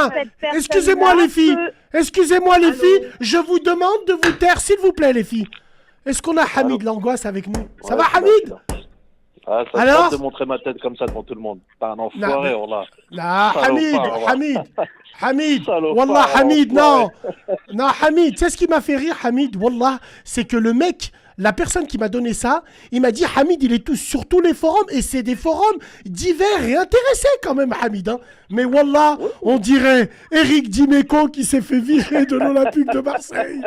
bien. Excusez-moi les filles. Excusez-moi les filles. Je vous demande de vous taire, s'il vous plaît, les filles. Est-ce qu'on a Hamid l'angoisse avec nous? Ça va, Hamid? Ah, ça Alors se passe de montrer ma tête comme ça devant tout le monde. Pas un enfoiré, Non, là. Non, Hamid, Salopard, Wallah, Hamid, non. enfoiré. Non, Hamid, tu sais ce qui m'a fait rire, Hamid, Wallah, c'est que le mec, la personne qui m'a donné ça, il m'a dit, Hamid, il est sur tous les forums, et c'est des forums divers et intéressés quand même, Hamid. Hein. Mais Wallah, on dirait Eric Dimeco qui s'est fait virer de l'Olympique de Marseille.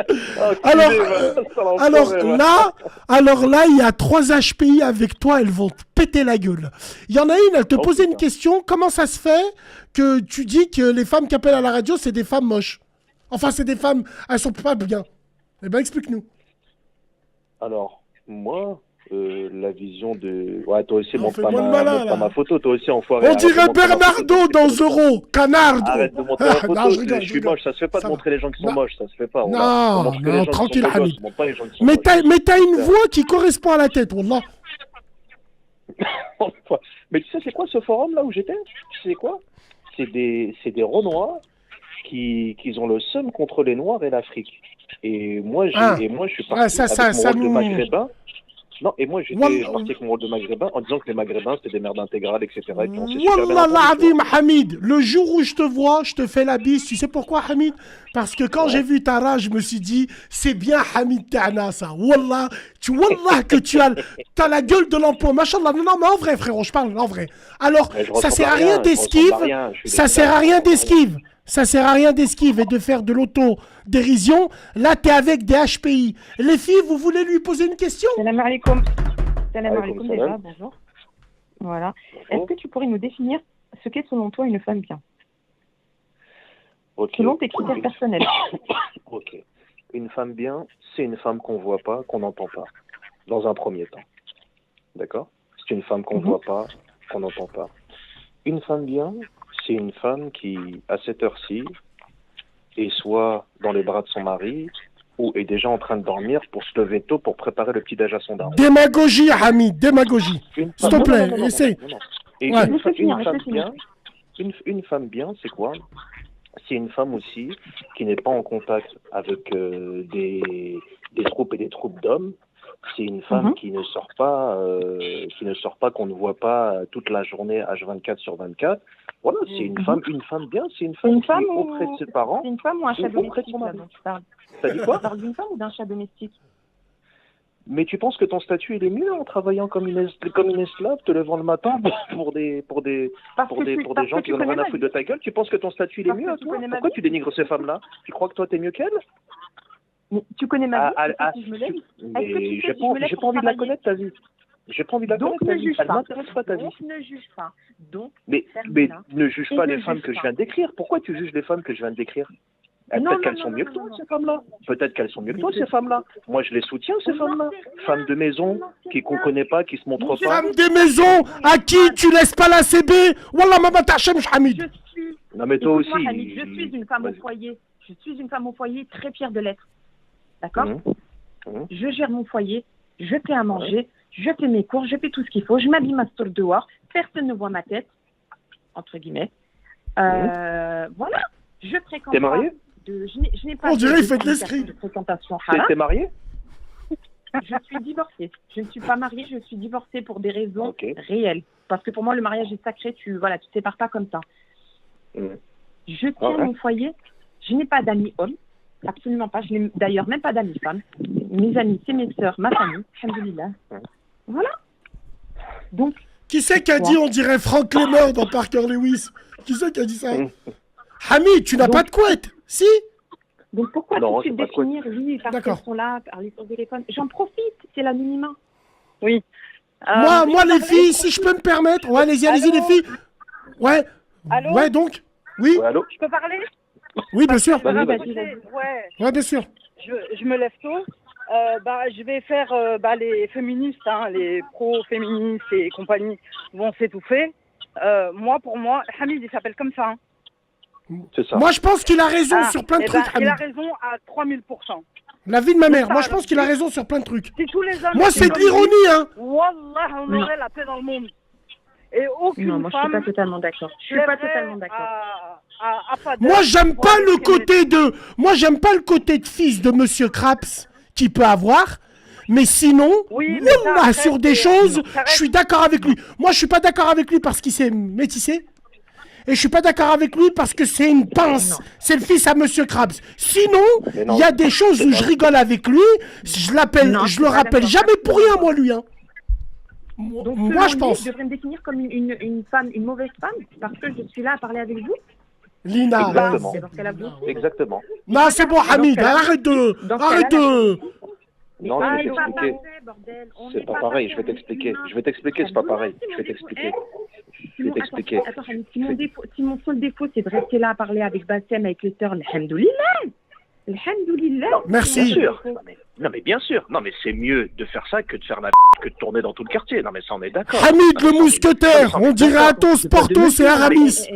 Alors là, il y a 3 HPI avec toi, elles vont te péter la gueule. Il y en a une, elle te posait une question, comment ça se fait que tu dis que les femmes qui appellent à la radio, c'est des femmes moches? Enfin, c'est des femmes, elles sont pas bien. Eh ben, explique-nous. Alors, moi, la vision de... Ouais, toi aussi, montre pas, malin, pas ma photo, toi aussi, enfoiré. On dirait Bernardo dans Euro, Canardo. Arrête de montrer la photo, Non, je suis moche, ça se fait pas de montrer les gens qui sont moches, ça se fait pas. Non, tranquille, Hamid. Mais t'as une voix qui correspond à la tête, Wallah. Mais tu sais, c'est quoi ce forum là où j'étais? Tu sais quoi? C'est des Renois qui ont le seum contre les Noirs et l'Afrique. Et moi, je suis parti avec mon rôle de maghrébin. Non, et moi, j'étais parti avec mon rôle de maghrébin en disant que les maghrébins, c'était des merdes intégrales, etc. Et puis on s'est super bien entendu, Wallah Hamid, le jour où je te vois, je te fais la bise. Tu sais pourquoi, Hamid? Parce que quand j'ai vu ta rage, je me suis dit, c'est bien Hamid Ta'ana, ça. Wallah, que tu as la gueule de l'emploi. Machallah, non, mais en vrai, frérot, je parle en vrai. Alors, ça sert à rien d'esquive. Ça sert à rien d'esquive. Ça sert à rien d'esquive et de faire de l'auto-dérision. Là, t'es avec des HPI. Les filles, vous voulez lui poser une question? Salam alaikum. Salam alaikum déjà, bonjour. Voilà. Est-ce que tu pourrais nous définir ce qu'est selon toi une femme bien? Selon tes critères personnels. Ok. Une femme bien, c'est une femme qu'on voit pas, qu'on n'entend pas. Dans un premier temps. D'accord? C'est une femme qu'on voit pas, qu'on n'entend pas. Une femme bien, c'est une femme qui, à cette heure-ci, est soit dans les bras de son mari, ou est déjà en train de dormir pour se lever tôt pour préparer le petit-déj à son daron. Démagogie, Hamid, démagogie. S'il te plaît, essaie. Et une femme bien, c'est quoi? C'est une femme aussi qui n'est pas en contact avec des troupes et des troupes d'hommes. C'est une femme qui ne sort pas, qu'on ne voit pas toute la journée H24/24. Voilà, c'est une femme bien, c'est une femme qui est auprès de ses parents. C'est une femme ou un chat domestique là, dont tu parles? T'as dit quoi? Tu parles d'une femme ou d'un chat domestique? Mais tu penses que ton statut il est mieux en travaillant comme une esclave, te levant le matin pour des gens qui n'ont rien à foutre de ta gueule? Tu penses que ton statut il est mieux à toi? Pourquoi tu dénigres ces femmes-là? Tu crois que toi t'es mieux qu'elles? Mais tu connais ma vie, si je me lève. Mais j'ai pas envie de la connaître ta vie. J'ai pas envie de la connaître ta vie. Elle m'intéresse pas ta vie. Donc ne juge pas. Mais ne juge pas les femmes que je viens de décrire. Pourquoi tu juges les femmes que je viens de décrire? Peut-être qu'elles sont mieux que toi, ces femmes-là. Peut-être qu'elles sont mieux que toi, ces femmes-là. Moi, je les soutiens, ces femmes-là. Femmes de maison, qu'on connaît pas, qui se montrent pas. Femmes de maison, à qui tu laisses pas la CB. Wallah, maman, t'achem, Hamid. Non, mais toi aussi. Je suis une femme au foyer. Je suis une femme au foyer très fière de l'être. D'accord? Je gère mon foyer, je fais à manger, je fais mes cours, je fais tout ce qu'il faut, je m'habille ma store dehors, personne ne voit ma tête, entre guillemets. Voilà. Je fréquente. T'es mariée? Je n'ai pas. On dirait il fait de l'escrit. T'es mariée? Je suis divorcée. Je ne suis pas mariée, je suis divorcée pour des raisons réelles. Parce que pour moi, le mariage est sacré, tu ne te sépares pas comme ça. Je tiens mon foyer, je n'ai pas d'amis hommes. Absolument pas. Je n'ai d'ailleurs même pas d'amis femmes. Mes amis, c'est mes sœurs, ma famille. Alhamdoulilah. Voilà. Donc. Qui c'est qui a dit on dirait Frank Lemmer dans Parker Lewis? Qui c'est qui a dit ça? Hamid, tu n'as pas de couette? Si? Donc pourquoi tu te définir, oui, parce qu'elles sont là, parler sur le téléphone? J'en profite, c'est l'anonymat. Oui. Moi les filles, si je peux me permettre. Ouais, allez-y les filles. Ouais. Allô? Ouais, donc. Oui. Ouais, allô? Je peux parler? Oui, bien sûr. Ouais, bien sûr. Je me lève tôt. Je vais faire les féministes, les pro-féministes et compagnie vont s'étouffer. Pour moi, Hamid, il s'appelle comme ça. C'est ça. Moi, je pense qu'il a raison sur plein de trucs, Hamid. Il a raison à 3000%. La vie de ma mère. Moi, je pense qu'il a raison sur plein de trucs. Si tous les hommes moi, c'est de l'ironie, hein. Wallah, on aurait la paix dans le monde. Et aucune femme... Non, moi, je suis pas totalement d'accord. Je suis pas totalement d'accord. à Fadel. Moi, j'aime pas le côté de... Moi, j'aime pas le côté de fils de Monsieur Craps qu'il peut avoir. Mais sinon, Oui, mais ça, wallah, après, sur des c'est- choses, ça reste- je suis d'accord avec lui. Moi, je suis pas d'accord avec lui parce qu'il s'est métissé. Et je suis pas d'accord avec lui parce que c'est une pince. C'est le fils à Monsieur Krabs. Sinon, Mais non, il y a des choses où je rigole avec lui. Je l'appelle, Non, je je le suis pas rappelle d'accord. jamais pour rien, moi, lui. Hein. Donc, Moi, selon je lui, pense. je devrais me définir comme une femme, une mauvaise femme, parce que je suis là à parler avec vous. Lina. Exactement. C'est parce qu'elle a vous. Exactement. Non, c'est bon, Hamid. cas-là- Arrête de. dans ce Arrête cas-là, de. Non, Ah, je vais c'est pas t'expliquer. parfait, bordel. On C'est n'est pas pareil, je vais parfait, t'expliquer. on est Je vais t'expliquer, c'est pas pareil. Je vais t'expliquer. Je vais t'expliquer. Attends, Hamid, si mon seul défaut, c'est de rester là à parler avec Bassem, avec les sœurs, alhamdoulilah. Alhamdoulilah. Merci. Bien sûr. Non, mais bien sûr. Non, mais c'est mieux de faire ça que de faire la que de tourner dans tout le quartier. Non, mais ça, on est d'accord. Hamid le mousquetaire. On dirait Athos, Porthos et Aramis.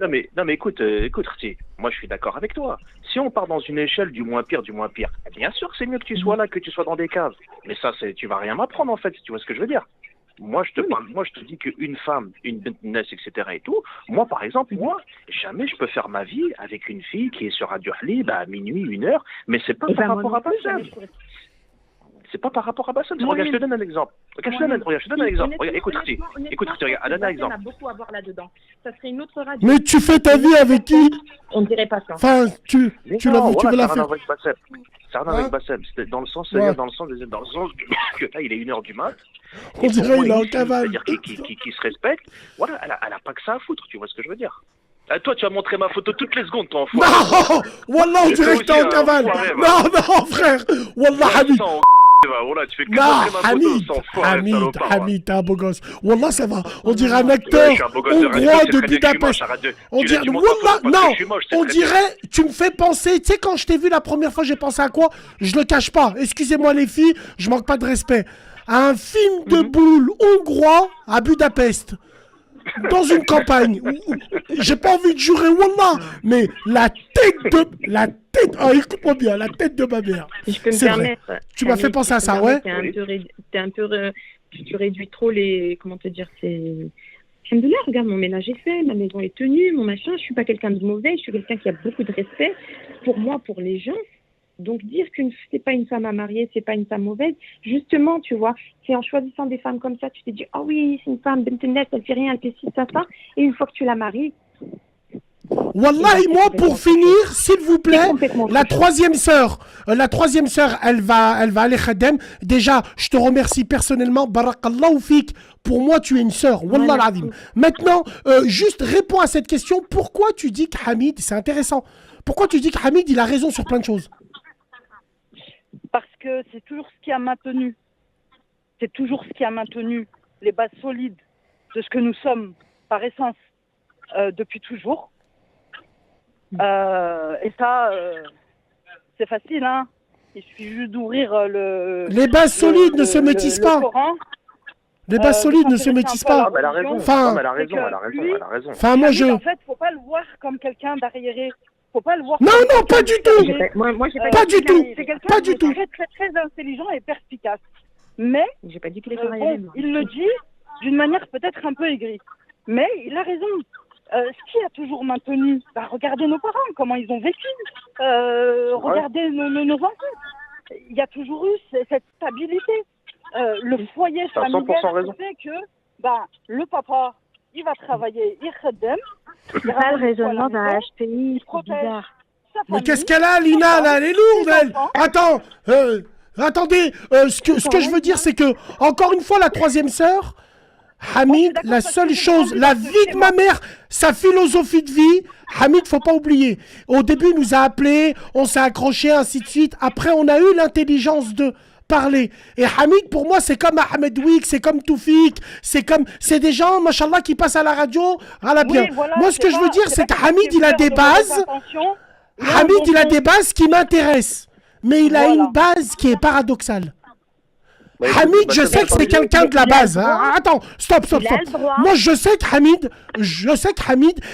Non, mais écoute, Rti, moi, je suis d'accord avec toi. Si on part dans une échelle du moins pire, bien sûr que c'est mieux que tu sois là, que tu sois dans des caves. Mais ça, tu vas rien m'apprendre, en fait, si tu vois ce que je veux dire. Moi, je te dis qu'une femme, une bintness, etc. et tout, moi, par exemple, jamais je peux faire ma vie avec une fille qui est sur Radio Halib à minuit, 1h, mais c'est pas par rapport à Bassem. C'est pas par rapport à Bassem. Regarde, je te donne un exemple. Regarde, je te donne un exemple. Regarde, écoute, Rti, regarde, donne un exemple. On a beaucoup à voir là-dedans. Ça serait une autre radio. Mais tu fais ta vie avec qui? On dirait pas ça. Enfin, tu Mais veux non, tu veux la ça n'a rien à faire? voir avec Bassem. Ça n'a rien à voir avec Bassem. C'était dans le sens, Ouais. dans le sens que là, il est 1h du mat. On dirait il est en une fille, cavale. c'est-à-dire qui se respecte. Voilà, elle a pas que ça à foutre, tu vois ce que je veux dire. Toi, tu vas montrer ma photo toutes les secondes, toi, enfoiré. Non! Wallah, on Mais dirait que toi t'es aussi, en cavale. enfoiré, Non, non, frère. Wallah, Hamid. Voilà, tu fais que Non, montrer ma photo, Hamid, sans enfoiré, Hamid, salopard, ouais. Hamid, t'es un beau gosse. Wallah, ça va. On dirait un Ouais, acteur je suis un beau gosse de radio, hongrois c'est de très bien que je suis Budapest. moche, arrête de- On tu dirait, montres ma photo Wallah, parce que non, je suis moche, c'est on très bien. dirait, tu me fais penser, tu sais, quand je t'ai vu la première fois, j'ai pensé à quoi? Je le cache pas. Excusez-moi, les filles, je manque pas de respect. À un film de boule hongrois à Budapest. Dans une campagne. J'ai pas envie de jurer, Wallah, mais la tête, oh, écoute-moi bien, la tête de ma mère. Si je peux me C'est vrai. permettre. Tu m'as fait Hamid, penser à si je peux ça, me ouais. permettre, tu réduis trop les, comment te dire, c'est... Alhamdoulilah, regarde, mon ménage est fait, ma maison est tenue, mon machin, je suis pas quelqu'un de mauvais, je suis quelqu'un qui a beaucoup de respect pour moi, pour les gens. Donc dire que c'est pas une femme à marier, c'est pas une femme mauvaise, justement, tu vois, c'est en choisissant des femmes comme ça, tu te dis, ah oui, c'est une femme bentenette, elle fait rien, elle fait ci, ça, et une fois que tu la maries, Wallahi, moi, pour finir, s'il vous plaît, complètement la troisième sœur, elle va aller khadem. Déjà, je te remercie personnellement, barakallahu fik. Pour moi, tu es une sœur, wallah l'azim. Maintenant, juste réponds à cette question. Pourquoi tu dis que Hamid, c'est intéressant, pourquoi tu dis que Hamid, il a raison sur plein de choses? Parce que c'est toujours ce qui a maintenu. C'est toujours ce qui a maintenu les bases solides de ce que nous sommes par essence depuis toujours. Et ça, c'est facile, hein. Il suffit juste d'ouvrir Les bases solides ne se métissent pas. Coran. Les bases solides ne se métissent pas. Elle a raison. Enfin, Non, mais elle a raison, elle a raison, elle a raison. Enfin, moi, En fait, faut pas le voir comme quelqu'un d'arriéré. Faut pas le voir. Non, comme non, pas du quelqu'un tout. de- moi j'ai pas, Pas dit du tout. C'est quelqu'un Pas de du tout. très, très, très intelligent et perspicace. Mais J'ai pas dit qu'il est bon, marié. il le dit d'une manière peut-être un peu aigrie. Mais il a raison. Ce qui a toujours maintenu, regardez nos parents, comment ils ont vécu. Regardez nos enfants. Il y a toujours eu cette stabilité. Le foyer T'as 100% familial raison. fait que le papa, il va travailler, il khadem. C'est pas le raisonnement d'un HPI, c'est protège bizarre. sa mais famille, qu'est-ce qu'elle a, Lina, là? Elle est lourde, elle. Attends, attendez, ce que je veux dire, c'est que, encore une fois, la troisième sœur, Hamid, la seule chose, la vie de ma mère, sa philosophie de vie, Hamid, faut pas oublier. Au début, il nous a appelés, on s'est accroché, ainsi de suite. Après, on a eu l'intelligence de parler. Et Hamid, pour moi, c'est comme Ahmed Wik, c'est comme Toufik, c'est des gens, machallah, qui passent à la radio, à la bien. Oui, voilà, Moi, ce que je veux dire, c'est que Hamid, il a des bases. Hamid, il a des bases qui m'intéressent. Mais il a Voilà. une base qui est paradoxale. Bah, Hamid, écoute, je bah, sais que c'est attendez. quelqu'un de la base. Hein. Attends, stop. Il a le droit. Moi, je sais que Hamid,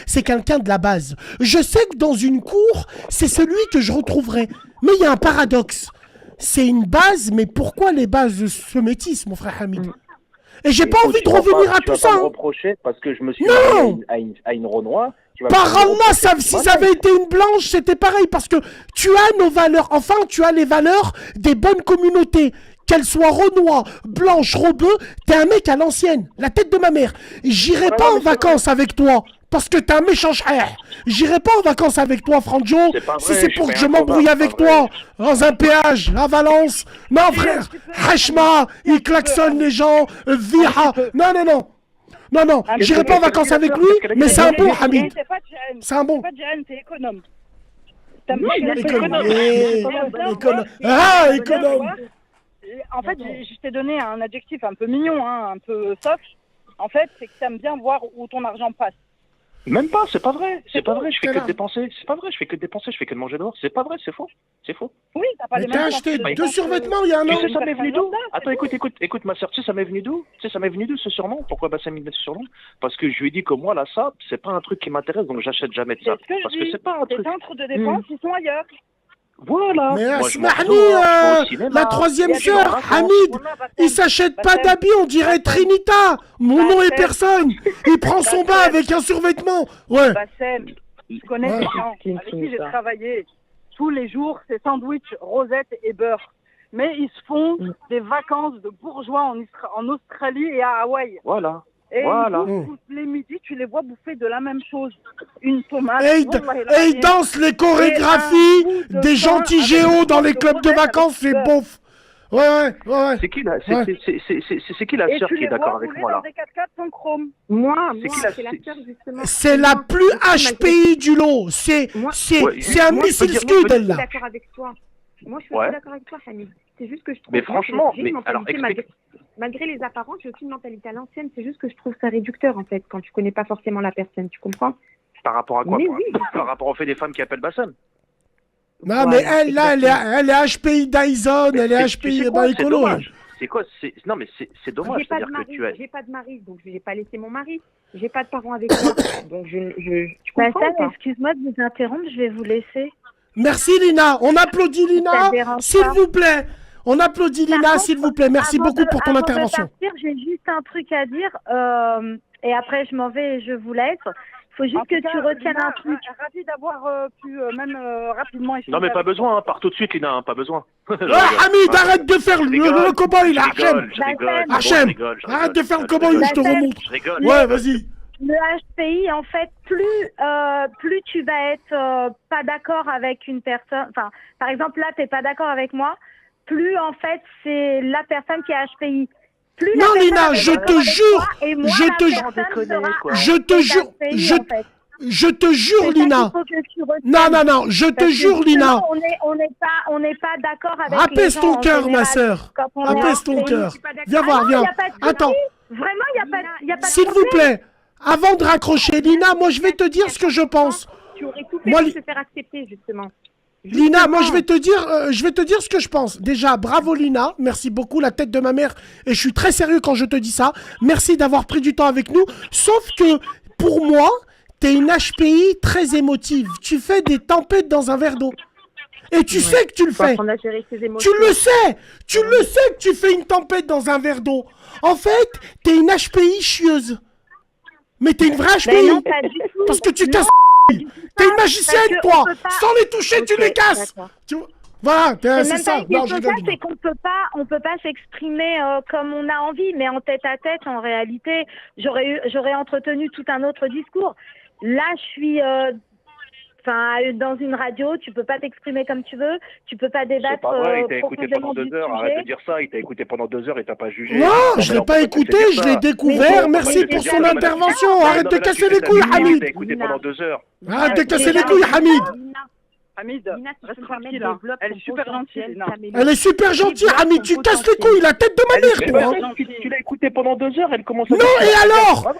c'est quelqu'un de la base. Je sais que dans une cour, c'est celui que je retrouverai. Mais il y a un paradoxe. C'est une base, mais pourquoi les bases se métissent, mon frère Hamid? Et j'ai pas Écoute, envie de tu vas revenir pas- à tu vas tout ça. pas me hein. reprocher parce que je me suis Non. marié à une Renoir. Par Allah, si ça avait été une blanche, c'était pareil, parce que tu as nos valeurs, enfin, tu as les valeurs des bonnes communautés. Qu'elles soient renois, blanches, rebeux, t'es un mec à l'ancienne, la tête de ma mère. J'irai pas en vacances avec toi, parce que t'es un méchant frère. J'irai pas en vacances avec toi, Franjo, si c'est pour que je m'embrouille avec toi, dans un péage, à Valence. Non, frère, Hachma, il klaxonne les gens, Viha. Non, j'irai pas en vacances avec lui, mais c'est un bon, Hamid. C'est un bon. C'est pas Jihan, c'est économe. Économe. En fait, je t'ai donné un adjectif un peu mignon, hein, un peu soft. En fait, c'est que t'aimes bien voir où ton argent passe. Même pas, c'est pas vrai. C'est pas vrai, je fais que dépenser. C'est pas vrai, je fais que dépenser, je fais que de manger dehors. C'est pas vrai, c'est faux. C'est faux. Oui, t'as pas Mais les t'as mêmes acheté chances de 2 survêtements il y a un Tu an. sais, ça m'est venu d'où? Attends, écoute, ma soeur, tu sais, ça m'est venu d'où? Tu sais, ça m'est venu d'où ce surnom? Pourquoi Bassem il met ce surnom? Parce que je lui ai dit que moi, là, ça, c'est pas un truc qui m'intéresse, donc j'achète jamais de ça. Parce que c'est pas un truc. Les centres de dépenses, ils sont ailleurs. Voilà. Mais Moi, je m'en Asmahni, sors, je vais au cinéma. la troisième Il y a des sœur, vacances. Hamid, il s'achète pas d'habits, on dirait Trinita. Mon nom est personne. Il prend son bain avec un survêtement. Ouais. Bassem, je connais des gens avec qui j'ai travaillé. Tous les jours, c'est sandwich, rosette et beurre. Mais ils se font des vacances de bourgeois en Australie et à Hawaï. Voilà. Et Voilà. tous les midis, tu les vois bouffer de la même chose. Une tomate. Et ils dansent les chorégraphies des gentils géos dans les clubs de vacances, c'est beauf. Ouais. C'est qui là? C'est qui la sœur qui est d'accord avec moi là? Des 4x4 sans chrome. Moi, c'est la sœur justement. C'est la plus HPI du lot. C'est un missile scud, elle là. D'accord avec toi. Moi, je suis Ouais. d'accord avec toi, Hamid. C'est juste que je trouve. Mais franchement, j'ai une mais alors, mentalité, explique. malgré les apparences, j'ai aussi une mentalité à l'ancienne. C'est juste que je trouve ça réducteur en fait, quand tu connais pas forcément la personne. Tu comprends? Par rapport à quoi? Mais oui. Par rapport au fait des femmes qui appellent Bassem. Non, mais elle là, elle est HPI Dyson, elle est HPI écolo. C'est quoi? Non, mais c'est dommage. J'ai pas de C'est-à-dire que mari, tu as. j'ai pas de mari, donc je n'ai pas laissé mon mari. J'ai pas de parents avec moi, donc tu comprends Bassem, ou pas? excuse-moi de vous interrompre, je vais vous laisser. Merci Lina, on applaudit Lina, Ça te dérange s'il pas. vous plaît. On applaudit Par Lina, contre, s'il vous plaît. Merci beaucoup pour ton intervention. Avant de partir, j'ai juste un truc à dire, et après je m'en vais et je vous laisse. Il faut juste que tu retiennes un truc. Ravi d'avoir pu même rapidement échanger. Non, mais pas avec besoin, hein. Pars tout de suite, Lina, hein. Pas besoin. Hamid, arrête de faire le cowboy là, Hachem. Je rigole. Hachem, je rigole. arrête de faire le cowboy ou je te remonte. Je rigole. Ouais, vas-y. Le HPI, en fait, plus tu vas être pas d'accord avec une personne, enfin, par exemple, là, t'es pas d'accord avec moi, plus, en fait, c'est la personne qui est HPI. Plus Non, la Lina, personne je est te avec jure, toi, et moi, je la te personne jure, sera je te jure, HPI, en fait. je te jure, C'est ça Lina. qu'il faut que tu retiennes. Non, je te Parce que jure, Lina. justement, on n'est pas d'accord avec les Apaise gens ton en cœur, ma général. sœur. Quand on est Apaise ton HPI. cœur. suis pas d'accord. Viens voir, Ah non, viens. y a pas de souci. Attends, Vraiment, il n'y a pas de s'il vous problème. plaît, avant de raccrocher, Lina, moi je vais te dire ce que je pense. Tu aurais tout fait Moi, pour te faire accepter justement. Lina, moi je vais te dire ce que je pense. Déjà, bravo Lina, merci beaucoup, la tête de ma mère. Et je suis très sérieux quand je te dis ça. Merci d'avoir pris du temps avec nous. Sauf que, pour moi, t'es une HPI très émotive. Tu fais des tempêtes dans un verre d'eau. Et tu sais que tu le fais. On a géré ses émotions. Tu le sais que tu fais une tempête dans un verre d'eau. En fait, t'es une HPI chieuse. Mais t'es une vraie HPI. Mais non, pas du tout. Parce que tu Non, casses. T'es une magicienne, parce que toi. on peut pas- Sans les toucher, tu Ok, les casses. d'accord. Tu vois. Voilà, c'est C'est même ça. pas une Non, je question de ça, rigole. c'est qu'on peut pas s'exprimer comme on a envie, mais en tête à tête, en réalité, j'aurais entretenu tout un autre discours. Là, je suis dans une radio, tu peux pas t'exprimer comme tu veux, tu peux pas C'est débattre pas vrai, il t'a écouté pendant profondément du 2 heures. Arrête de sujet. dire ça. Il t'a écouté pendant 2 heures et t'as pas jugé. Non, je l'ai pas écouté, je l'ai découvert. Merci pour son intervention. Arrête de casser les couilles, Hamid. T'as écouté pendant 2 heures. Arrête de casser les couilles, Hamid. Hamid, Lina, si je reste peux me permettre, tranquille, hein. développe Elle ton est super potentiel, gentille, Lina. t'améliores. Elle est super gentille, Hamid. Tu casses les couilles, la tête de ma mère, Mais toi. ouais, tu l'as écouté pendant 2 heures. Elle commence à. Non,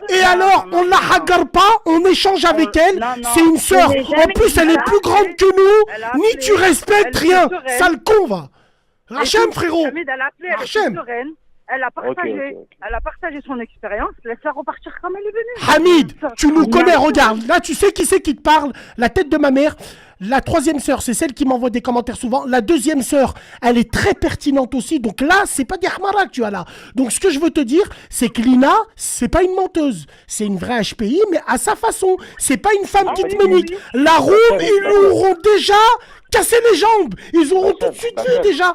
et alors, on la hagarde pas, on échange avec elle, non, non, c'est une sœur. on n'est En jamais plus, elle est dit plus ça. grande que Elle a nous, appelé, ni tu respectes elle est rien. sereine. Sale con, va. Hachem, frérot. Hamid, elle a appelé, elle Hachem. est sereine. Elle a partagé, ok. elle a partagé son expérience. Laisse-la repartir comme elle est venue. Hamid, tu nous Bien connais, sûr. regarde. Là, tu sais qui c'est qui te parle. La tête de ma mère. La troisième sœur, c'est celle qui m'envoie des commentaires souvent. La deuxième sœur, elle est très pertinente aussi. Donc là, c'est pas des Ahmara que tu as là. Donc ce que je veux te dire, c'est que Lina, c'est pas une menteuse. C'est une vraie HPI, mais à sa façon. C'est pas une femme qui te ménique. La roue, ils lui auront déjà cassé les jambes. Ils auront tout de suite dit déjà.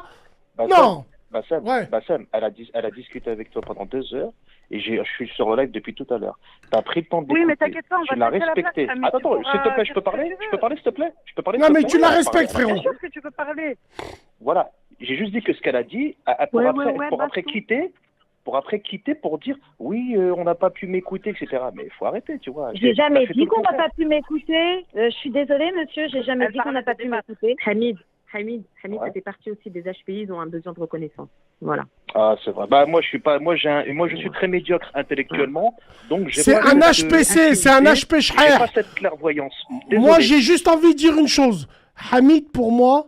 Non. Bassem, Ouais. Bassem, elle a discuté avec toi pendant 2 heures et je suis sur le live depuis tout à l'heure. T'as pris le temps d'écouter. Oui, mais t'inquiète pas, on Tu va l'as te laisser la respecté. place, Hamid, Attends, tu s'il te pourras plaît, je peux dire ce que parler tu Je veux. peux parler, s'il te plaît Je peux parler, Non, s'il te mais plaît tu la Ouais, respectes, parler. frérot. Bien sûr que tu peux parler. Voilà. J'ai juste dit que ce qu'elle a dit, pour Ouais, après, ouais, pour après Bastou. quitter, pour dire oui, on n'a pas pu m'écouter, etc. Mais il faut arrêter, tu vois. J'ai jamais T'as fait dit tout le qu'on n'a contraire. pas pu m'écouter. Je suis désolée, monsieur, j'ai jamais Elle dit qu'on n'a pas parle pu de m'écouter. Hamid, Ouais. ça fait partie aussi des HPI, ils ont un besoin de reconnaissance. Voilà. Ah, c'est vrai. Bah, moi, je suis pas, moi, je suis très médiocre intellectuellement, donc j'ai C'est pas un cette, HPC, c'est un HP j'ai pas Shher. cette clairvoyance. Moi, Désolé. j'ai juste envie de dire une chose. Hamid, pour moi,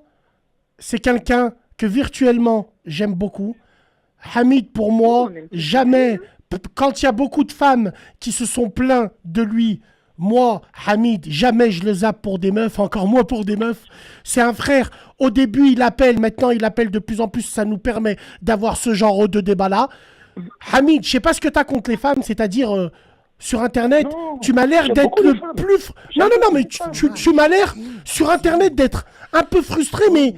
c'est quelqu'un que virtuellement, j'aime beaucoup. Hamid, pour moi, on aime tous jamais, quand il y a beaucoup de femmes qui se sont plaints de lui, moi, Hamid, jamais je le zappe pour des meufs, encore moins pour des meufs. C'est un frère. Au début, il appelle, maintenant, il appelle de plus en plus. Ça nous permet d'avoir ce genre de débat-là. Hamid, je sais pas ce que tu as contre les femmes, c'est-à-dire sur Internet, Non, tu m'as l'air j'aime d'être beaucoup le les femmes. plus... J'aime Non, non, non, beaucoup mais les femmes. tu m'as l'air sur Internet d'être un peu frustré, mais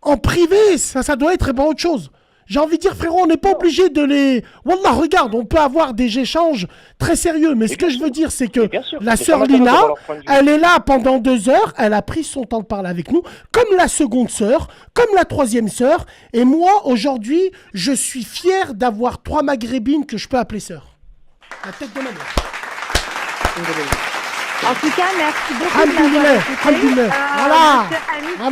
en privé, ça doit être pas autre chose. J'ai envie de dire, frérot, on n'est pas obligé de les... Wallah, regarde, on peut avoir des échanges très sérieux, mais ce que je veux dire, c'est que bien sûr, la mais sœur ça m'intéresse Lina, d'avoir leur point de vue. elle est là pendant 2 heures, elle a pris son temps de parler avec nous, comme la seconde sœur, comme la troisième sœur, et moi, aujourd'hui, je suis fier d'avoir 3 maghrébines que je peux appeler sœurs. La tête de ma mère. En tout cas, merci beaucoup. de Alhamdoulilah, m'avoir écouté. alhamdoulilah. Voilà. Monsieur Hamid,